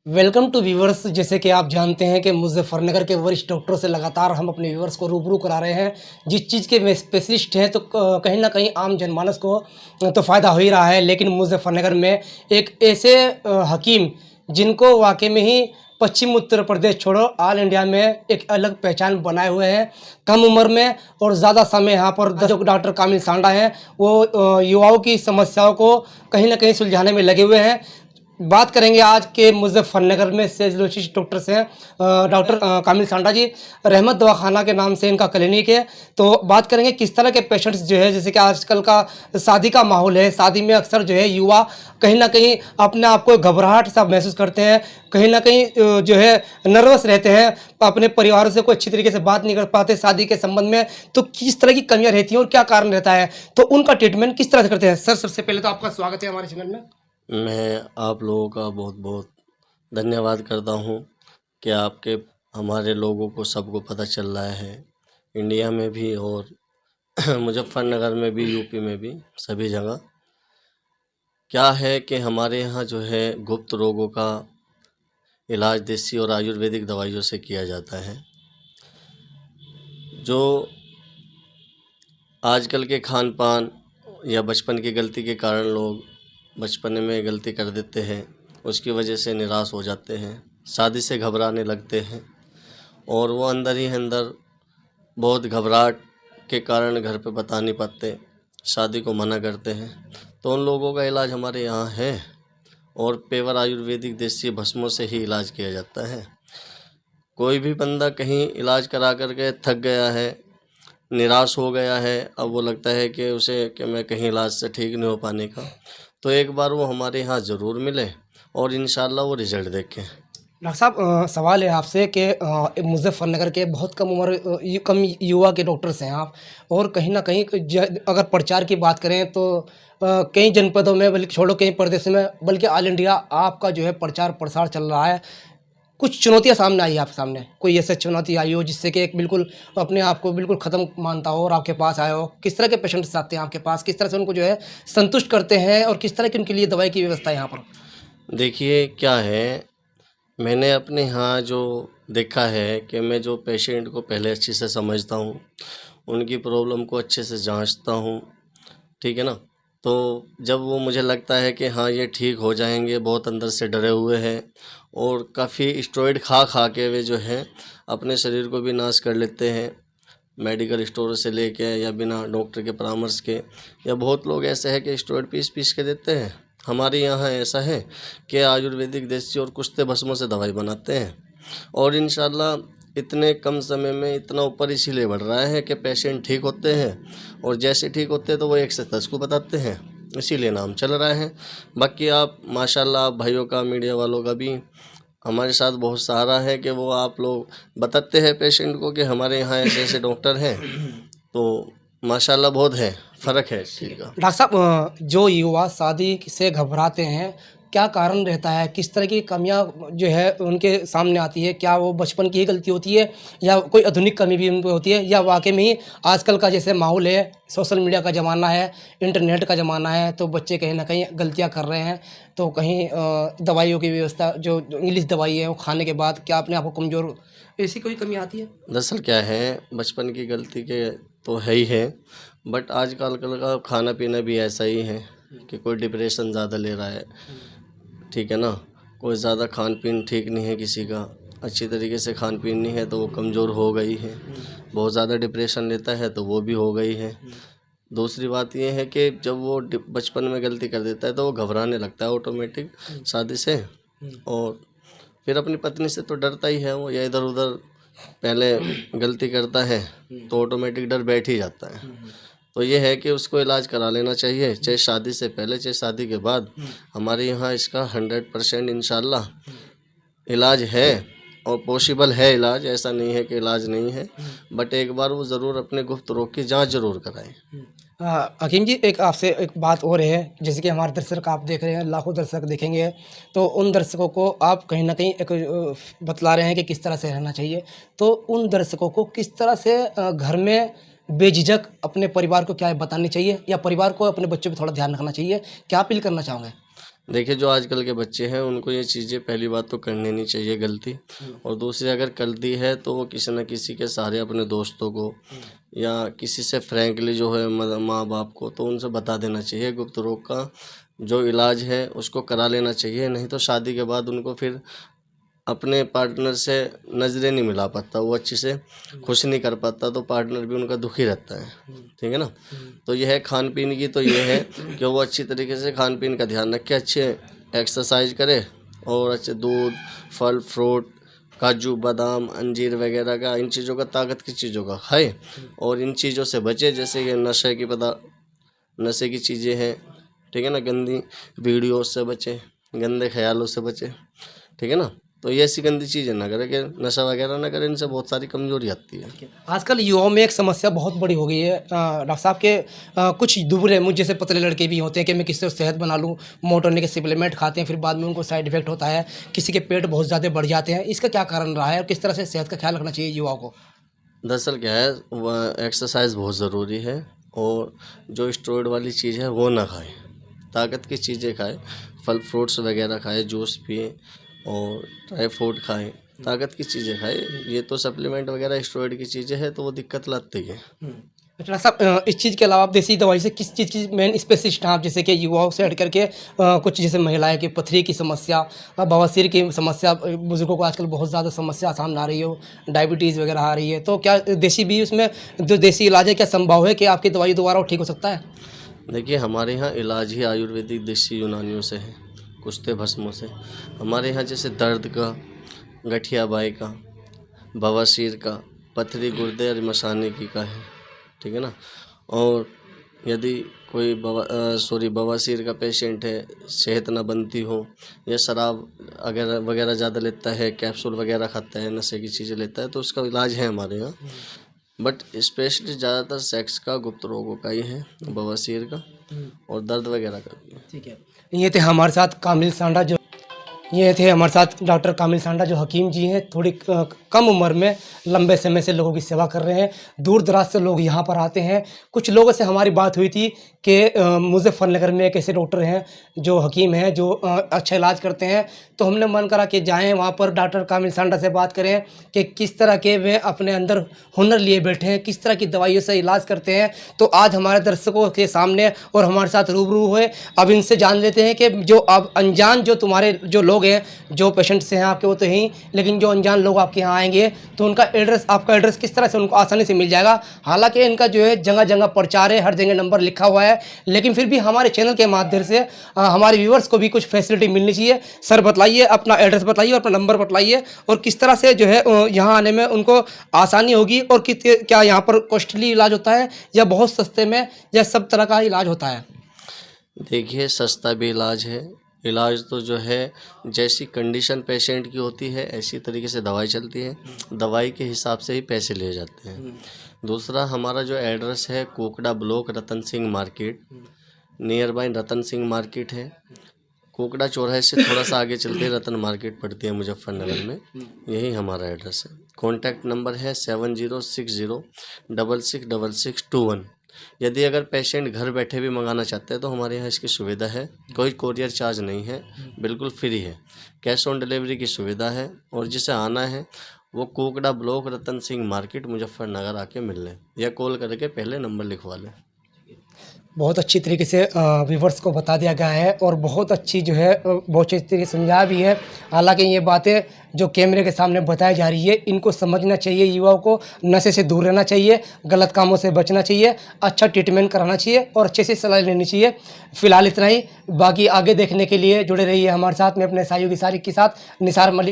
Welcome to viewers. जैसे कि आप जानते हैं कि मुजफ्फरनगर के वरिष्ठ डॉक्टरों से लगातार हम अपने व्यूवर्स को रूबरू करा रहे हैं। जिस चीज़ के वे स्पेशलिस्ट हैं तो कहीं ना कहीं आम जनमानस को तो फ़ायदा हो ही रहा है, लेकिन मुजफ्फरनगर में एक ऐसे हकीम जिनको वाकई में ही पश्चिम उत्तर प्रदेश छोड़ो ऑल इंडिया में एक अलग पहचान बनाए हुए हैं। कम उम्र में और ज़्यादा समय यहाँ पर जो डॉक्टर कामिल सांडा हैं वो युवाओं की समस्याओं को कहीं ना कहीं सुलझाने में लगे हुए हैं। बात करेंगे आज के मुजफ्फरनगर में सेजलोचिस्ट डॉक्टर से डॉक्टर कामिल सांडा जी। रहमत दवाखाना के नाम से इनका क्लिनिक है। तो बात करेंगे किस तरह के पेशेंट्स जो है, जैसे कि आजकल का शादी का माहौल है, शादी में अक्सर जो है युवा कहीं ना कहीं अपने आप को घबराहट सा महसूस करते हैं, कहीं ना कहीं जो है नर्वस रहते हैं, अपने परिवारों से कोई अच्छी तरीके से बात नहीं कर पाते शादी के संबंध में। तो किस तरह की कमियां रहती हैं और क्या कारण रहता है, तो उनका ट्रीटमेंट किस तरह से करते हैं? सर, सबसे पहले तो आपका स्वागत है हमारे चैनल में। मैं आप लोगों का बहुत बहुत धन्यवाद करता हूँ कि आपके हमारे लोगों को सबको पता चल रहा है, इंडिया में भी और मुजफ्फरनगर में भी, यूपी में भी, सभी जगह। क्या है कि हमारे यहाँ जो है गुप्त रोगों का इलाज देसी और आयुर्वेदिक दवाइयों से किया जाता है। जो आजकल के खान पान या बचपन की गलती के कारण लोग बचपन में गलती कर देते हैं, उसकी वजह से निराश हो जाते हैं, शादी से घबराने लगते हैं और वो अंदर ही अंदर बहुत घबराहट के कारण घर पे बता नहीं पाते, शादी को मना करते हैं। तो उन लोगों का इलाज हमारे यहाँ है और पेवर आयुर्वेदिक देसी भस्मों से ही इलाज किया जाता है। कोई भी बंदा कहीं इलाज करा कर के थक गया है, निराश हो गया है, अब वो लगता है कि उसे कि मैं कहीं इलाज से ठीक नहीं हो पाने का, तो एक बार वो हमारे यहाँ ज़रूर मिले और इंशाल्लाह वो रिज़ल्ट देखें। डॉक्टर साहब, सवाल है आपसे कि मुजफ्फरनगर के बहुत कम उम्र कम युवा के डॉक्टर्स हैं आप, और कहीं ना कहीं अगर प्रचार की बात करें तो कई जनपदों में, बल्कि छोड़ो कई प्रदेशों में, बल्कि ऑल इंडिया आपका जो है प्रचार प्रसार चल रहा है। कुछ चुनौतियां सामने आई है आपके सामने, कोई ऐसी चुनौती आई हो जिससे कि एक बिल्कुल अपने आप को बिल्कुल ख़त्म मानता हो और आपके पास आया हो? किस तरह के पेशेंट्स आते हैं आपके पास, किस तरह से उनको जो है संतुष्ट करते हैं, और किस तरह की उनके लिए दवाई की व्यवस्था है यहाँ पर? देखिए क्या है, मैंने अपने यहाँ जो देखा है कि मैं जो पेशेंट को पहले अच्छे से समझता हूँ, उनकी प्रॉब्लम को अच्छे से जांचता हूँ, ठीक है ना। तो जब वो मुझे लगता है कि हाँ ये ठीक हो जाएंगे, बहुत अंदर से डरे हुए हैं और काफ़ी स्टेरॉइड खा खा के वे जो है अपने शरीर को भी नाश कर लेते हैं, मेडिकल स्टोर से लेके या बिना डॉक्टर के परामर्श के, या बहुत लोग ऐसे हैं कि स्टेरॉइड पीस पीस के देते हैं। हमारे यहाँ ऐसा है कि आयुर्वेदिक देसी और कुश्ते भस्मों से दवाई बनाते हैं और इंशाल्लाह इतने कम समय में इतना ऊपर इसीलिए बढ़ रहा है कि पेशेंट ठीक होते हैं और जैसे ठीक होते हैं तो वो 1 से 10 को बताते हैं, इसीलिए नाम चल रहा है। बाकी आप माशाल्लाह, आप भाइयों का, मीडिया वालों का भी हमारे साथ बहुत सहारा है कि वो आप लोग बताते हैं पेशेंट को कि हमारे यहाँ ऐसे ऐसे डॉक्टर हैं, तो माशाल्लाह बहुत है, फ़र्क है इस चीज़ का। डॉक्टर साहब, जो युवा शादी से घबराते हैं, क्या कारण रहता है? किस तरह की कमियां जो है उनके सामने आती है? क्या वो बचपन की ही गलती होती है, या कोई आधुनिक कमी भी उन पे होती है, या वाकई में ही आजकल का जैसे माहौल है, सोशल मीडिया का ज़माना है, इंटरनेट का ज़माना है, तो बच्चे कहीं ना कहीं गलतियां कर रहे हैं? तो कहीं दवाइयों की व्यवस्था, जो इंग्लिश दवाई है वो खाने के बाद क्या अपने आप को कमज़ोर, ऐसी कोई कमी आती है? दरअसल क्या है, बचपन की गलती के तो है ही है, बट आजकल का खाना पीना भी ऐसा ही है कि कोई डिप्रेशन ज़्यादा ले रहा है, ठीक है ना। कोई ज़्यादा खान पीन ठीक नहीं है, किसी का अच्छी तरीके से खान पीन नहीं है तो वो कमज़ोर हो गई है, बहुत ज़्यादा डिप्रेशन लेता है तो वो भी हो गई है। दूसरी बात ये है कि जब वो बचपन में गलती कर देता है तो वो घबराने लगता है ऑटोमेटिक शादी से, और फिर अपनी पत्नी से तो डरता ही है वो, या इधर उधर पहले गलती करता है तो ऑटोमेटिक डर बैठ ही जाता है। तो ये है कि उसको इलाज करा लेना चाहिए, चाहे शादी से पहले चाहे शादी के बाद। हमारे यहाँ इसका 100% इंशाल्लाह इलाज है और पॉसिबल है इलाज, ऐसा नहीं है कि इलाज नहीं है, बट एक बार वो ज़रूर अपने गुप्त रोग की जांच ज़रूर कराएं। हकीम जी, एक आपसे एक बात और है। जैसे कि हमारे दर्शक आप देख रहे हैं, लाखों दर्शक देखेंगे, तो उन दर्शकों को आप कहीं ना कहीं एक बतला रहे हैं कि किस तरह से रहना चाहिए। तो उन दर्शकों को किस तरह से घर में बेझिझक अपने परिवार को क्या बतानी चाहिए, या परिवार को अपने बच्चों पे थोड़ा ध्यान रखना चाहिए? क्या अपील करना चाहोगे? देखिए जो आजकल के बच्चे हैं उनको ये चीज़ें पहली बात तो करनी नहीं चाहिए गलती, और दूसरी अगर कर दी है तो वो किसी न किसी के सहारे अपने दोस्तों को या किसी से फ्रैंकली जो है माँ बाप को तो उनसे बता देना चाहिए। गुप्त रोग का जो इलाज है उसको करा लेना चाहिए, नहीं तो शादी के बाद उनको फिर अपने पार्टनर से नज़रें नहीं मिला पाता, वो अच्छे से खुश नहीं कर पाता, तो पार्टनर भी उनका दुखी रहता है। ठीक है ना। तो यह है खान पीन की, तो ये है कि वो अच्छी तरीके से खान पीन का ध्यान रखे, अच्छे एक्सरसाइज करे और अच्छे दूध, फल, फ्रूट, काजू, बादाम, अंजीर वगैरह का, इन चीज़ों का, ताकत की चीज़ों का खाए और इन चीज़ों से बचे, जैसे कि नशे की चीज़ें हैं। ठीक है ना। गंदी वीडियो से बचे, गंदे ख्यालों से बचे। ठीक है ना। तो ये ऐसी गंदी चीज़ें ना करें कि नशा वगैरह ना करें, इनसे बहुत सारी कमजोरी आती है। आजकल युवाओं में एक समस्या बहुत बड़ी हो गई है डॉक्टर साहब के, कुछ दुबले मुझ जैसे पतले लड़के भी होते हैं कि मैं किसी से सेहत बना लूँ, मोटे होने के सप्लीमेंट खाते हैं, फिर बाद में उनको साइड इफेक्ट होता है, किसी के पेट बहुत ज़्यादा बढ़ जाते हैं। इसका क्या कारण रहा है और किस तरह से सेहत का ख्याल रखना चाहिए युवाओं को? दरअसल क्या है, एक्सरसाइज बहुत ज़रूरी है और जो स्टेरॉइड वाली चीज़ है वो ना खाएं, ताकत की चीज़ें खाएं, फल फ्रूट्स वगैरह खाएं, जूस पिए और ड्राई फ्रूट खाएं, ताकत की चीज़ें खाएं। ये तो सप्लीमेंट वगैरह स्टेरॉइड की चीज़ें हैं तो वो दिक्कत लाती है। डॉक्टर साहब, इस चीज़ के अलावा आप देसी दवाई से किस चीज़ की मेन स्पेशलिस्ट हैं आप, जैसे कि युवाओं से हट करके कुछ जैसे महिलाएं की पथरी की समस्या, बवासीर की समस्या, बुजुर्गों को आजकल बहुत ज़्यादा समस्या सामने आ रही है, डायबिटीज़ वगैरह आ रही है, तो क्या देसी भी उसमें जो देसी इलाज है, क्या संभव है कि आपकी दवाई दोबारा वो ठीक हो सकता है? देखिए हमारे यहाँ इलाज ही आयुर्वेदिक देसी यूनानियों से है, कुश्ते भस्मों से। हमारे यहाँ जैसे दर्द का, गठिया बाई का, बवासीर का, पथरी, गुर्दे और मसाने की का है। ठीक है ना। और यदि कोई बवासीर का पेशेंट है, सेहत ना बनती हो या शराब अगर वगैरह ज़्यादा लेता है, कैप्सूल वगैरह खाता है, नशे की चीज़ें लेता है, तो उसका इलाज है हमारे यहाँ। बट स्पेशली ज़्यादातर सेक्स का, गुप्त रोगों का ही है, बवासीर का और दर्द वगैरह का भी है। ठीक है। ये थे हमारे साथ डॉक्टर कामिल सांडा जो हकीम जी हैं, थोड़ी कम उम्र में लंबे समय से लोगों की सेवा कर रहे हैं। दूर दराज से लोग यहाँ पर आते हैं। कुछ लोगों से हमारी बात हुई थी कि मुजफ्फरनगर में एक ऐसे डॉक्टर हैं जो हकीम हैं, जो अच्छा इलाज करते हैं, तो हमने मन करा कि जाएं वहाँ पर डॉक्टर कामिल सांडा से बात करें कि किस तरह के वे अपने अंदर हुनर लिए बैठे हैं, किस तरह की दवाइयों से इलाज करते हैं। तो आज हमारे दर्शकों के सामने और हमारे साथ रूबरू हुए, अब इनसे जान लेते हैं कि जो अब अनजान जो तुम्हारे जो लोग हैं, जो पेशेंट्स हैं आपके, वो तो हैं, लेकिन जो अनजान लोग आपके यहाँ आएंगे तो उनका एड्रेस, आपका एड्रेस किस तरह से उनको आसानी से मिल जाएगा। हालांकि इनका जो है जगह जगह प्रचार है, हर जगह नंबर लिखा हुआ है, लेकिन फिर भी हमारे चैनल के माध्यम से हमारे व्यूअर्स को भी कुछ फैसिलिटी मिलनी चाहिए। सर बताइए, अपना एड्रेस बताइए और अपना नंबर बताइए, और किस तरह से जो है यहाँ आने में उनको आसानी होगी, और क्या यहाँ पर कॉस्टली इलाज होता है या बहुत सस्ते में, या सब तरह का इलाज होता है? देखिए सस्ता भी इलाज है। इलाज तो जो है जैसी कंडीशन पेशेंट की होती है ऐसी तरीके से दवाई चलती है, दवाई के हिसाब से ही पैसे लिए जाते हैं। दूसरा, हमारा जो एड्रेस है Kokda block, Ratan Singh market, near by Ratan Singh market है। कोकड़ा चौराहे से थोड़ा सा आगे चलते रतन मार्केट पड़ती है मुजफ्फरनगर में, यही हमारा एड्रेस है। कॉन्टैक्ट नंबर है 7060666621। यदि अगर पेशेंट घर बैठे भी मंगाना चाहते हैं तो हमारे यहाँ इसकी सुविधा है, कोई कोरियर चार्ज नहीं है, बिल्कुल फ्री है, कैश ऑन डिलीवरी की सुविधा है। और जिसे आना है वो कोकड़ा ब्लॉक, रतन सिंह मार्केट, मुजफ्फरनगर आके मिल लें या कॉल करके पहले नंबर लिखवा लें। बहुत अच्छी तरीके से व्यूवर्स को बता दिया गया है, और बहुत अच्छी जो है बहुत अच्छी तरीके से समझाया भी है। हालांकि ये बातें जो कैमरे के सामने बताई जा रही है, इनको समझना चाहिए। युवाओं को नशे से दूर रहना चाहिए, गलत कामों से बचना चाहिए, अच्छा ट्रीटमेंट कराना चाहिए और अच्छे से सलाह लेनी चाहिए। फिलहाल इतना ही, बाकी आगे देखने के लिए जुड़े रहिए हमारे साथ में अपने सहयोगी सारिक के साथ। निसार मलिक।